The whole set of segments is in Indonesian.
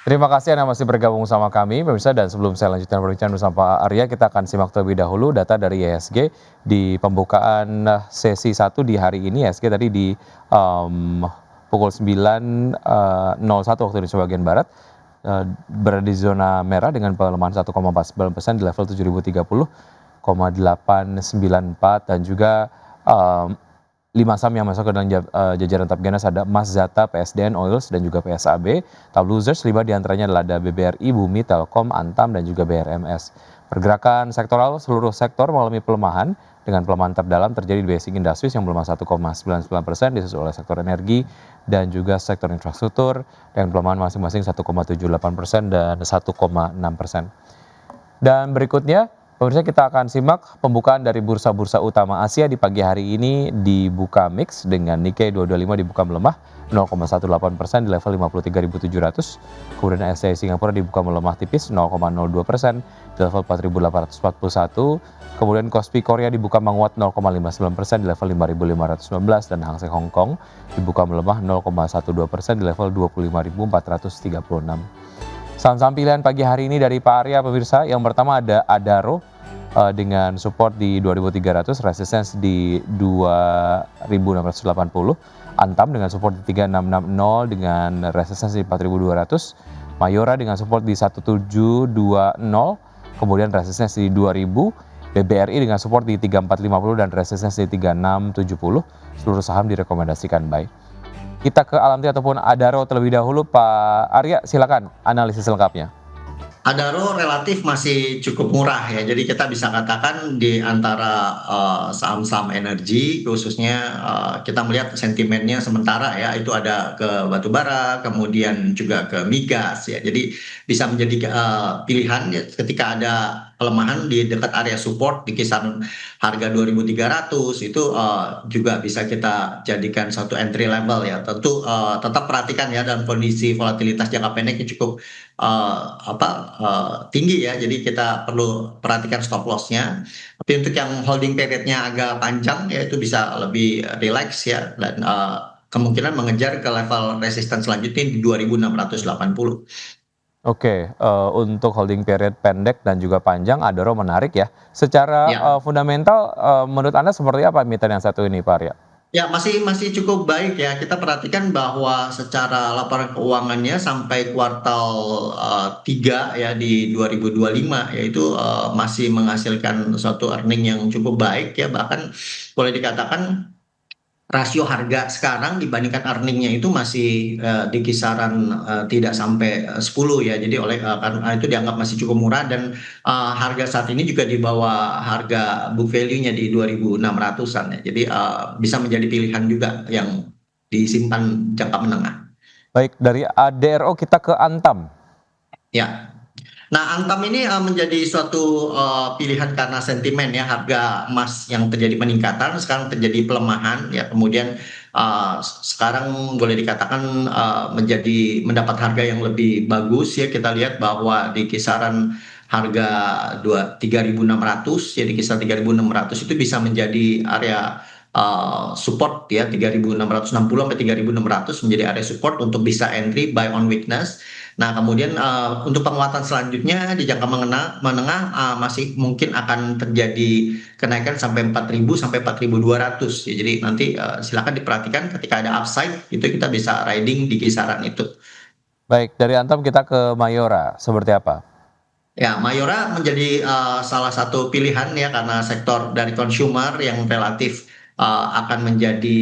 Terima kasih Anda masih bergabung sama kami, pemirsa. Dan sebelum saya lanjutkan perbincangan bersama Pak Arya, kita akan simak terlebih dahulu data dari IHSG di pembukaan sesi 1 di hari ini. IHSG tadi di em, pukul 9.01 waktu Indonesia bagian Barat berada di zona merah dengan pelemahan 1,49% di level 7.030,894 dan juga em, 5 saham yang masuk ke dalam jajaran top gainers ada Masdata, PSDN Oils, dan juga PSAB. Top losers 5 diantaranya adalah ada BBRI, Bumi, Telkom, Antam, dan juga BRMS. Pergerakan sektoral, seluruh sektor mengalami pelemahan, dengan pelemahan terdalam terjadi di Basic Industries yang melemah 1,99%, disusul oleh sektor energi dan juga sektor infrastruktur, dengan pelemahan masing-masing 1,78% dan 1,6%. Dan berikutnya, pemirsa kita akan simak pembukaan dari bursa-bursa utama Asia di pagi hari ini dibuka mix dengan Nikkei 225 dibuka melemah 0,18% di level 53.700. Kemudian SCI Singapura dibuka melemah tipis 0,02% di level 4.841. Kemudian Kospi Korea dibuka menguat 0,59% di level 5.519 dan Hang Seng Hong Kong dibuka melemah 0,12% di level 25.436. Saham-saham pilihan pagi hari ini dari Pak Arya pemirsa, yang pertama ada Adaro dengan support di 2.300, resistance di 2.680, Antam dengan support di 3.660 dengan resistance di 4.200, Mayora dengan support di 1.720, kemudian resistance di 2.000, BBRI dengan support di 3.450 dan resistance di 3.670. Seluruh saham direkomendasikan buy. Kita ke Alamti ataupun Adaro terlebih dahulu, Pak Arya, silakan analisis lengkapnya. Adaro relatif masih cukup murah ya, jadi kita bisa katakan di antara saham-saham energi khususnya kita melihat sentimennya sementara ya, itu ada ke batubara, kemudian juga ke migas ya, jadi bisa menjadi pilihan ya, ketika ada pelemahan di dekat area support di kisaran harga 2.300 itu juga bisa kita jadikan satu entry level ya. Tentu tetap perhatikan ya dalam kondisi volatilitas jangka pendek yang cukup tinggi ya, jadi kita perlu perhatikan stop loss-nya. Tapi untuk yang holding period-nya agak panjang ya, itu bisa lebih relax ya, dan kemungkinan mengejar ke level resistance selanjutnya di 2.680. Oke, untuk holding period pendek dan juga panjang, Adaro menarik ya. Secara Ya. fundamental, menurut Anda seperti apa emiten yang satu ini, Pak Arya? Ya, masih masih cukup baik ya. Kita perhatikan bahwa secara laporan keuangannya sampai kuartal 3 ya di 2025 yaitu masih menghasilkan suatu earning yang cukup baik ya. Bahkan boleh dikatakan rasio harga sekarang dibandingkan earningnya itu masih di kisaran tidak sampai 10 ya. Jadi karena itu dianggap masih cukup murah, dan harga saat ini juga di bawah harga book value-nya di 2.600-an ya. Jadi bisa menjadi pilihan juga yang disimpan jangka menengah. Baik, dari ADRO kita ke Antam. Ya. Nah, Antam ini menjadi suatu pilihan karena sentimen ya, harga emas yang terjadi peningkatan, sekarang terjadi pelemahan ya, kemudian sekarang boleh dikatakan mendapat harga yang lebih bagus ya. Kita lihat bahwa di kisaran harga 3.600 ya, di kisaran 3.600 itu bisa menjadi area support ya, 3.660 sampai 3.600 menjadi area support untuk bisa entry buy on weakness. Nah, kemudian untuk penguatan selanjutnya di jangka menengah masih mungkin akan terjadi kenaikan sampai 4.000 sampai 4.200 ya. Jadi nanti silakan diperhatikan ketika ada upside itu kita bisa riding di kisaran itu. Baik, dari Antam kita ke Mayora, seperti apa? Ya, Mayora menjadi salah satu pilihan ya, karena sektor dari consumer yang relatif akan menjadi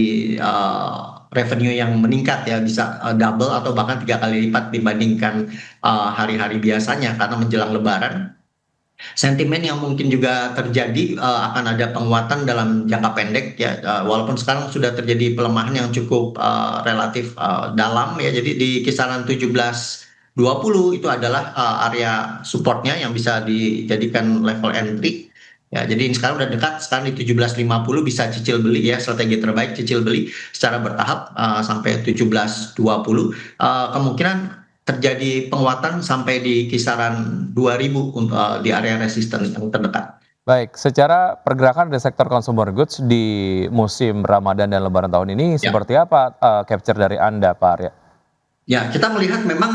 revenue yang meningkat ya, bisa double atau bahkan 3 kali lipat dibandingkan hari-hari biasanya karena menjelang Lebaran. Sentimen yang mungkin juga terjadi akan ada penguatan dalam jangka pendek ya, walaupun sekarang sudah terjadi pelemahan yang cukup relatif dalam ya, jadi di kisaran 17.20 itu adalah area supportnya yang bisa dijadikan level entry ya. Jadi ini sekarang udah dekat, sekarang di 17.50 bisa cicil beli ya, strategi terbaik cicil beli secara bertahap sampai 17.20. Kemungkinan terjadi penguatan sampai di kisaran 2.000 di area resisten yang terdekat. Baik, secara pergerakan dari sektor consumer goods di musim Ramadan dan Lebaran tahun ini Ya. seperti apa capture dari Anda, Pak Arya? Ya, kita melihat memang,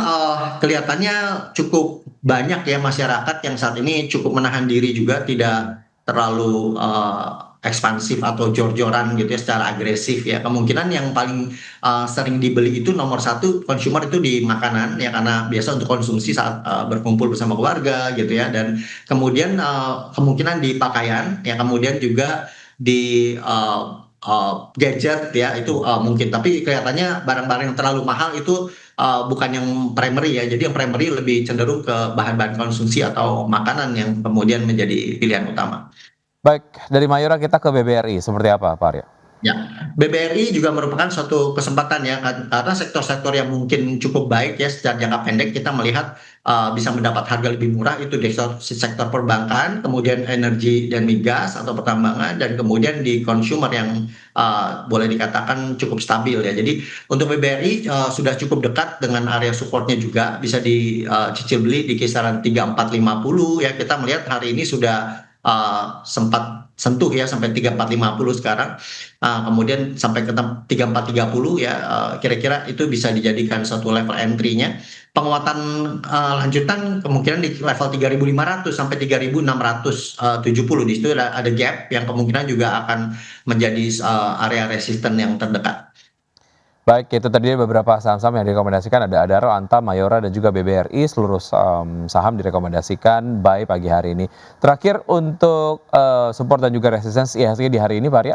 kelihatannya cukup banyak ya masyarakat yang saat ini cukup menahan diri juga, tidak terlalu, ekspansif atau jor-joran gitu ya secara agresif ya. Kemungkinan yang paling, sering dibeli itu nomor satu consumer itu di makanan ya, karena biasa untuk konsumsi saat, berkumpul bersama keluarga gitu ya, dan kemudian, kemungkinan di pakaian ya, kemudian juga di, gadget ya, itu, mungkin. Tapi kelihatannya barang-barang yang terlalu mahal itu bukan yang primary ya, jadi yang primary lebih cenderung ke bahan-bahan konsumsi atau makanan yang kemudian menjadi pilihan utama. Baik, dari Mayora kita ke BBRI, seperti apa Pak Arya? Ya, BBRI juga merupakan suatu kesempatan ya, karena sektor-sektor yang mungkin cukup baik ya secara jangka pendek kita melihat, bisa mendapat harga lebih murah itu di sektor perbankan, kemudian energi dan migas atau pertambangan, dan kemudian di consumer yang, boleh dikatakan cukup stabil ya. Jadi untuk BBRI, sudah cukup dekat dengan area supportnya juga, bisa dicicil beli di kisaran 3450 ya, kita melihat hari ini sudah, sempat sentuh ya sampai 3450 sekarang. Kemudian sampai ke 3430 ya, kira-kira itu bisa dijadikan suatu level entry-nya. Penguatan, lanjutan kemungkinan di level 3500 sampai 3670, di situ ada gap yang kemungkinan juga akan menjadi, area resisten yang terdekat. Baik, itu tadi beberapa saham-saham yang direkomendasikan ada Adaro, Antam, Mayora, dan juga BBRI. Seluruh saham direkomendasikan buy pagi hari ini. Terakhir untuk support dan juga resistance IHSG di hari ini Pak Arya?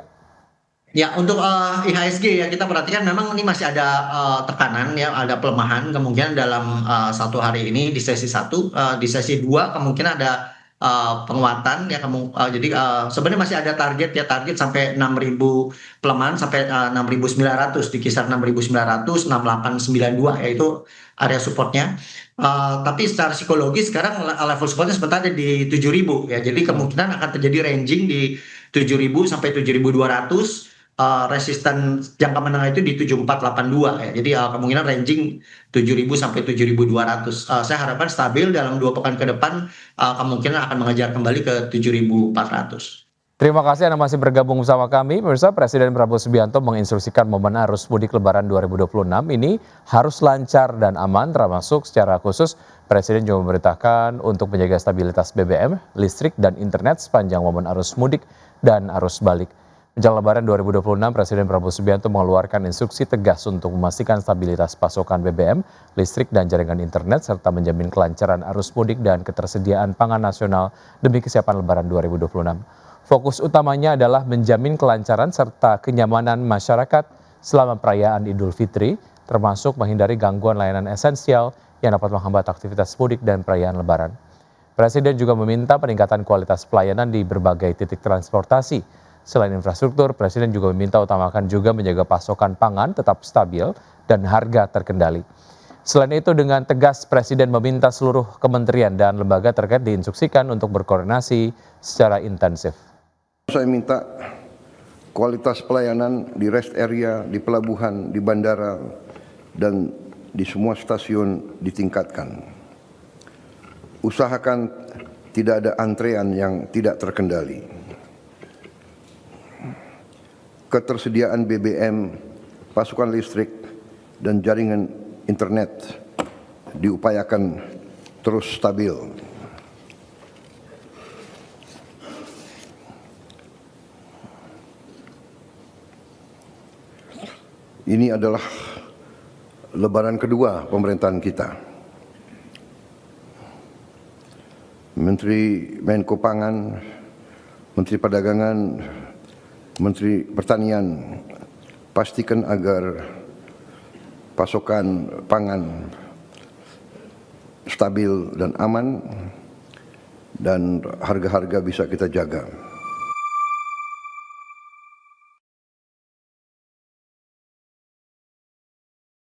Ya, untuk, IHSG ya kita perhatikan memang ini masih ada, tekanan ya, ada pelemahan kemungkinan dalam, 1 hari ini di sesi satu, di sesi 2 kemungkinan ada, penguatan ya, jadi, sebenarnya masih ada target ya, target sampai 6.000 pelemahan sampai, 6.900, di kisaran 6.900, 6.892 ya itu area supportnya. Tapi secara psikologis sekarang level supportnya sebenarnya di 7.000 ya, jadi kemungkinan akan terjadi ranging di 7.000 sampai 7.200. Resisten jangka menengah itu di 7.482 ya. Jadi, kemungkinan ranging 7.000 sampai 7.200. Saya harapkan stabil dalam 2 pekan ke depan, kemungkinan akan mengejar kembali ke 7.400. Terima kasih Anda masih bergabung bersama kami. Pemirsa, Presiden Prabowo Subianto menginstruksikan momen arus mudik Lebaran 2026 ini harus lancar dan aman, termasuk secara khusus Presiden juga memerintahkan untuk menjaga stabilitas BBM, listrik, dan internet sepanjang momen arus mudik dan arus balik. Menjelang Lebaran 2026, Presiden Prabowo Subianto mengeluarkan instruksi tegas untuk memastikan stabilitas pasokan BBM, listrik, dan jaringan internet, serta menjamin kelancaran arus mudik dan ketersediaan pangan nasional demi kesiapan Lebaran 2026. Fokus utamanya adalah menjamin kelancaran serta kenyamanan masyarakat selama perayaan Idul Fitri, termasuk menghindari gangguan layanan esensial yang dapat menghambat aktivitas mudik dan perayaan Lebaran. Presiden juga meminta peningkatan kualitas pelayanan di berbagai titik transportasi. Selain infrastruktur, Presiden juga meminta utamakan juga menjaga pasokan pangan tetap stabil dan harga terkendali. Selain itu, dengan tegas Presiden meminta seluruh kementerian dan lembaga terkait diinstruksikan untuk berkoordinasi secara intensif. Saya minta kualitas pelayanan di rest area, di pelabuhan, di bandara, dan di semua stasiun ditingkatkan. Usahakan tidak ada antrean yang tidak terkendali. Ketersediaan BBM, pasokan listrik, dan jaringan internet diupayakan terus stabil. Ini adalah Lebaran kedua pemerintahan kita. Menteri Menko Pangan, Menteri Perdagangan, Menteri Pertanian, pastikan agar pasokan pangan stabil dan aman dan harga-harga bisa kita jaga.